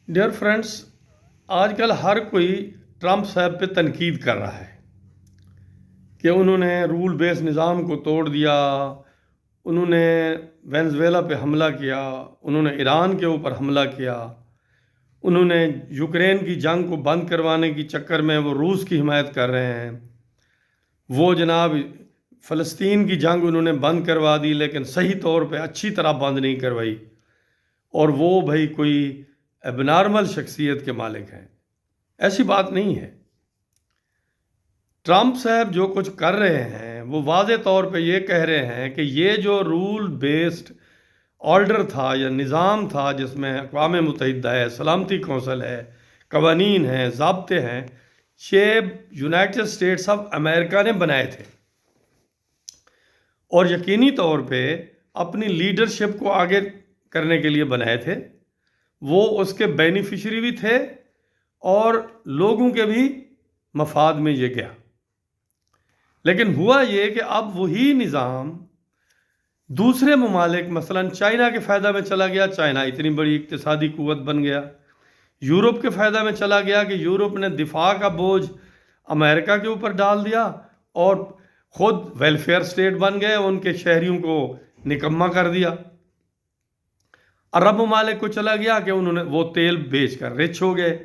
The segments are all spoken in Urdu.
ڈیئر فرینڈس، آج کل ہر کوئی ٹرمپ صاحب پہ تنقید کر رہا ہے کہ انہوں نے رول بیس نظام کو توڑ دیا، انہوں نے وینزویلا پہ حملہ کیا، انہوں نے ایران کے اوپر حملہ کیا، انہوں نے یوکرین کی جنگ کو بند کروانے کی چکر میں وہ روس کی حمایت کر رہے ہیں، وہ جناب فلسطین کی جنگ انہوں نے بند کروا دی لیکن صحیح طور پہ اچھی طرح بند نہیں کروائی، اور وہ بھائی کوئی اب نارمل شخصیت کے مالک ہیں۔ ایسی بات نہیں ہے۔ ٹرمپ صاحب جو کچھ کر رہے ہیں وہ واضح طور پہ یہ کہہ رہے ہیں کہ یہ جو رول بیسڈ آرڈر تھا یا نظام تھا جس میں اقوام متحدہ ہے، سلامتی کونسل ہے، قوانین ہیں، ضابطے ہیں، یہ یونائٹڈ اسٹیٹس آف امریکہ نے بنائے تھے اور یقینی طور پہ اپنی لیڈرشپ کو آگے کرنے کے لیے بنائے تھے۔ وہ اس کے بینیفیشری بھی تھے اور لوگوں کے بھی مفاد میں یہ گیا، لیکن ہوا یہ کہ اب وہی نظام دوسرے ممالک مثلا چائنا کے فائدہ میں چلا گیا، چائنا اتنی بڑی اقتصادی قوت بن گیا، یورپ کے فائدہ میں چلا گیا کہ یورپ نے دفاع کا بوجھ امریکہ کے اوپر ڈال دیا اور خود ویلفیئر سٹیٹ بن گئے، ان کے شہریوں کو نکما کر دیا۔ عرب ممالک کو چلا گیا کہ انہوں نے وہ تیل بیچ کر رچ ہو گئے،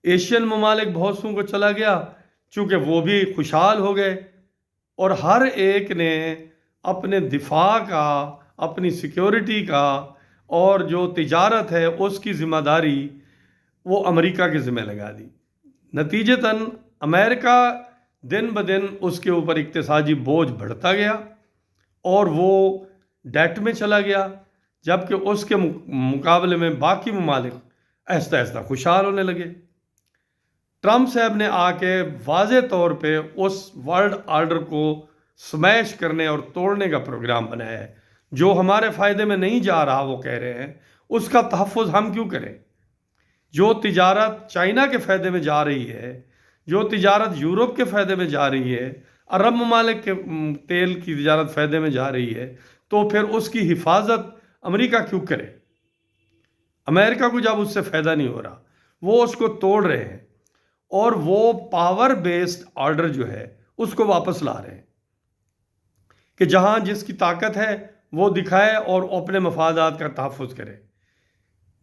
ایشین ممالک بہت سوں کو چلا گیا چونکہ وہ بھی خوشحال ہو گئے، اور ہر ایک نے اپنے دفاع کا، اپنی سیکیورٹی کا اور جو تجارت ہے اس کی ذمہ داری وہ امریکہ کے ذمہ لگا دی۔ نتیجتاً امریکہ دن بدن اس کے اوپر اقتصادی بوجھ بڑھتا گیا اور وہ ڈیٹ میں چلا گیا، جبکہ اس کے مقابلے میں باقی ممالک آہستہ آہستہ خوشحال ہونے لگے۔ ٹرمپ صاحب نے آ کے واضح طور پہ اس ورلڈ آرڈر کو سمیش کرنے اور توڑنے کا پروگرام بنایا ہے۔ جو ہمارے فائدے میں نہیں جا رہا وہ کہہ رہے ہیں اس کا تحفظ ہم کیوں کریں؟ جو تجارت چائنا کے فائدے میں جا رہی ہے، جو تجارت یورپ کے فائدے میں جا رہی ہے، عرب ممالک کے تیل کی تجارت فائدے میں جا رہی ہے، تو پھر اس کی حفاظت امریکہ کیوں کرے؟ امریکہ کو جب اس سے فائدہ نہیں ہو رہا، وہ اس کو توڑ رہے ہیں اور وہ پاور بیسڈ آرڈر جو ہے اس کو واپس لا رہے ہیں کہ جہاں جس کی طاقت ہے وہ دکھائے اور اپنے مفادات کا تحفظ کرے۔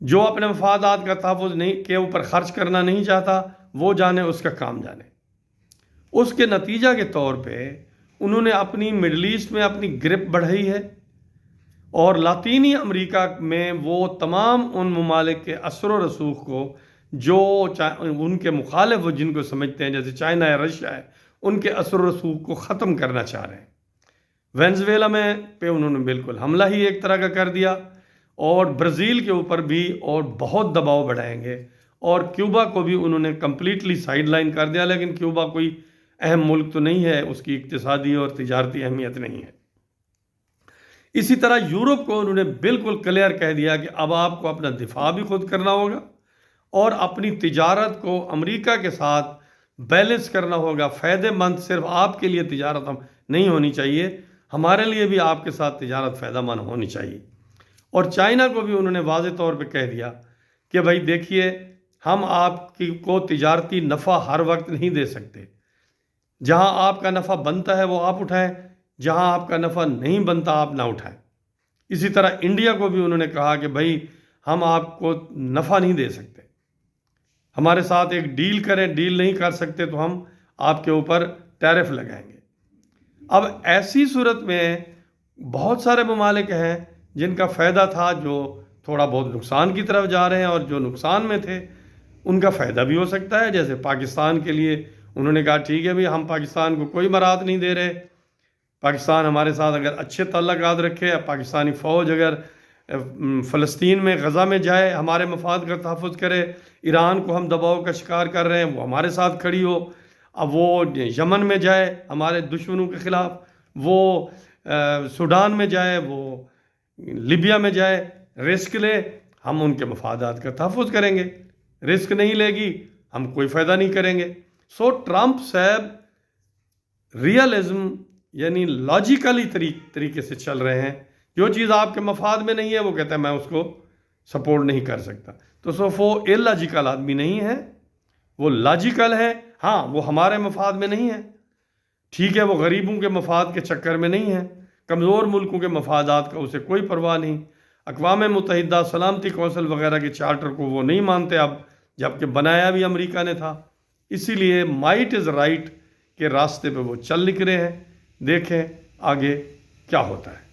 جو اپنے مفادات کا تحفظ نہیں کے اوپر خرچ کرنا نہیں چاہتا وہ جانے اس کا کام جانے۔ اس کے نتیجہ کے طور پہ انہوں نے اپنی مڈل ایسٹ میں اپنی گرپ بڑھائی ہے اور لاطینی امریکہ میں وہ تمام ان ممالک کے اثر و رسوخ کو جو ان کے مخالف وہ جن کو سمجھتے ہیں جیسے چائنا ہے، رشیا ہے، ان کے اثر و رسوخ کو ختم کرنا چاہ رہے ہیں۔ وینزویلا میں پہ انہوں نے بالکل حملہ ہی ایک طرح کا کر دیا، اور برازیل کے اوپر بھی اور بہت دباؤ بڑھائیں گے، اور کیوبا کو بھی انہوں نے کمپلیٹلی سائیڈ لائن کر دیا، لیکن کیوبا کوئی اہم ملک تو نہیں ہے، اس کی اقتصادی اور تجارتی اہمیت نہیں ہے۔ اسی طرح یورپ کو انہوں نے بالکل کلیئر کہہ دیا کہ اب آپ کو اپنا دفاع بھی خود کرنا ہوگا اور اپنی تجارت کو امریکہ کے ساتھ بیلنس کرنا ہوگا۔ فائدہ مند صرف آپ کے لیے تجارت نہیں ہونی چاہیے، ہمارے لیے بھی آپ کے ساتھ تجارت فائدہ مند ہونی چاہیے۔ اور چائنا کو بھی انہوں نے واضح طور پہ کہہ دیا کہ بھائی دیکھیے، ہم آپ کو تجارتی نفع ہر وقت نہیں دے سکتے، جہاں آپ کا نفع بنتا ہے وہ آپ اٹھائیں، جہاں آپ کا نفع نہیں بنتا آپ نہ اٹھائیں۔ اسی طرح انڈیا کو بھی انہوں نے کہا کہ بھائی ہم آپ کو نفع نہیں دے سکتے، ہمارے ساتھ ایک ڈیل کریں، ڈیل نہیں کر سکتے تو ہم آپ کے اوپر ٹیرف لگائیں گے۔ اب ایسی صورت میں بہت سارے ممالک ہیں جن کا فائدہ تھا جو تھوڑا بہت نقصان کی طرف جا رہے ہیں، اور جو نقصان میں تھے ان کا فائدہ بھی ہو سکتا ہے۔ جیسے پاکستان کے لیے انہوں نے کہا ٹھیک ہے بھی ہم پاکستان کو کوئی مراعات نہیں دے رہے، پاکستان ہمارے ساتھ اگر اچھے تعلقات رکھے، پاکستانی فوج اگر فلسطین میں غزہ میں جائے، ہمارے مفاد کا تحفظ کرے، ایران کو ہم دباؤ کا شکار کر رہے ہیں وہ ہمارے ساتھ کھڑی ہو، اب وہ یمن میں جائے ہمارے دشمنوں کے خلاف، وہ سوڈان میں جائے، وہ لیبیا میں جائے، رسک لے، ہم ان کے مفادات کا تحفظ کریں گے، رسک نہیں لے گی ہم کوئی فائدہ نہیں کریں گے۔ سو ٹرمپ صاحب ریئلزم یعنی لاجیکلی طریقے سے چل رہے ہیں، جو چیز آپ کے مفاد میں نہیں ہے وہ کہتا ہے میں اس کو سپورٹ نہیں کر سکتا. تو صرف وہ لاجیکل آدمی نہیں ہے، وہ لاجیکل ہے. ہاں وہ ہمارے مفاد میں نہیں ہے، ٹھیک ہے، وہ غریبوں کے مفاد کے چکر میں نہیں ہے، کمزور ملکوں کے مفادات کا اسے کوئی پرواہ نہیں. اقوام متحدہ سلامتی کونسل وغیرہ کے چارٹر کو وہ نہیں مانتے اب، جبکہ بنایا بھی امریکہ نے تھا. اسی لیے مائٹ از رائٹ کے راستے پہ وہ چل نکلے ہیں. دیکھیں آگے کیا ہوتا ہے.